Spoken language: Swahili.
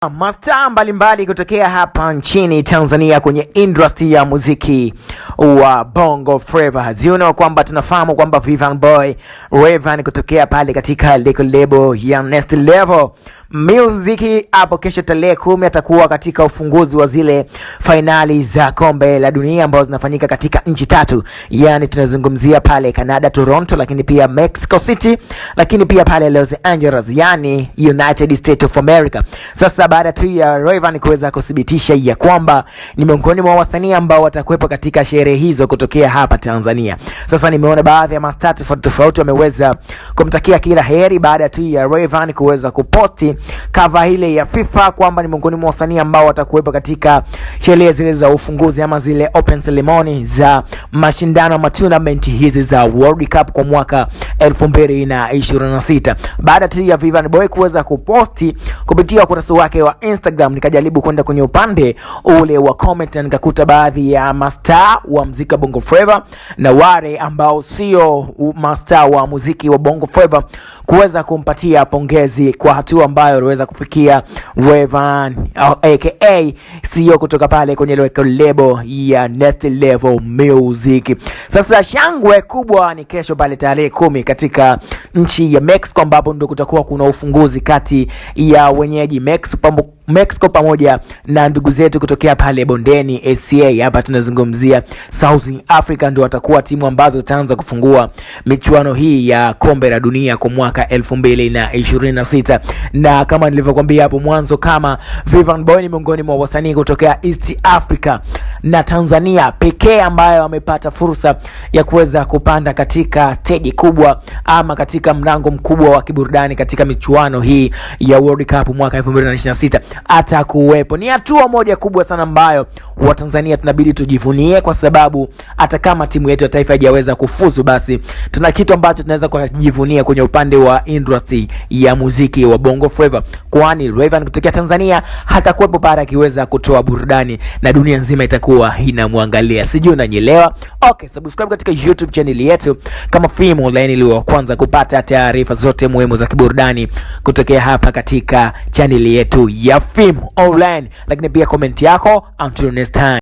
Mastaa mbalimbali kutokea hapa nchini Tanzania kwenye industry ya muziki wa Bongo Flava. Ziona kwamba tunafahamu kwamba Vanny Boy Rayvanny kutokea pale katika label ya Next Level Music hapo kesho tarehe 10 atakuwa katika ufunguzi wa zile finali za kombe la dunia ambazo zinafanyika katika nchi tatu. Yani tunazungumzia pale Canada, Toronto, lakini pia Mexico City, lakini pia pale Los Angeles, yani United States of America. Sasa baada tu ya Rayvanny kuweza kudhibitisha ya kwamba ni miongoni mwa wasanii ambao watakuwepo katika sherehe hizo kutokea hapa Tanzania. Sasa nimeona baadhi ya mastaa tofauti wameweza kumtakia kila heri baada tu ya Rayvanny kuweza kuposti cover ile ya FIFA kwamba ni miongoni mwa wasanii ambao watakuwepo katika sherehe zile za ufunguzi ama zile open ceremony za mashindano ma tournament hizi za World Cup kwa mwaka 2026. Baada tu ya Vanny Boy kuweza kuposti kupitia ukurasa wake wa Instagram, nikajaribu kwenda kwenye upande ule wa comment na nikakuta baadhi ya mastaa wa muziki wa Bongo Flava na wale ambao sio mastaa wa muziki wa Bongo Flava kuweza kumpatia pongezi kwa hatua ambayo aliweza kufikia Rayvanny aka CEO kutoka pale kwenye label ya Next Level Music. Sasa shangwe kubwa ni kesho pale tarehe 10 katika nchi ya Mexico, ambapo ndio kutakuwa kuna ufunguzi kati ya wenyeji Mexico pamoja na ndugu zetu kutokea pale bondeni ACA. Hapa tunazungumzia South Africa, ndio watakuwa timu ambazo zitaanza kufungua michuano hii ya kombe la dunia kwa mwaka 2026. Na kama nilivyokuambia hapo mwanzo, kama Vanny Boy ni miongoni mwa wasanii kutokea East Africa na Tanzania pekee ambayo wamepata fursa ya kuweza kupanda katika stage kubwa ama katika mlango mkubwa wa kiburudani katika michuano hii ya World Cup mwaka 2026, atakuwepo. Ni hatua moja kubwa sana ambayo wa Tanzania tunabidi tujivunie, kwa sababu hata kama timu yetu ya taifa haijaweza kufuzu, basi tuna kitu ambacho tunaweza kujivunia kwenye upande wa industry ya muziki wa Bongo Flava, kwani Rayvanny kutokea Tanzania hatakuwepo pale akiweza kutoa burudani na dunia nzima itakuwa inamwangalia. Sijui unanielewa? Okay, subscribe katika YouTube channel yetu kama Film Online ili wa kwanza kupata taarifa zote muhimu za kiburudani kutokea hapa katika channel yetu ya Film Online. Lakini pia comment yako. Until next time.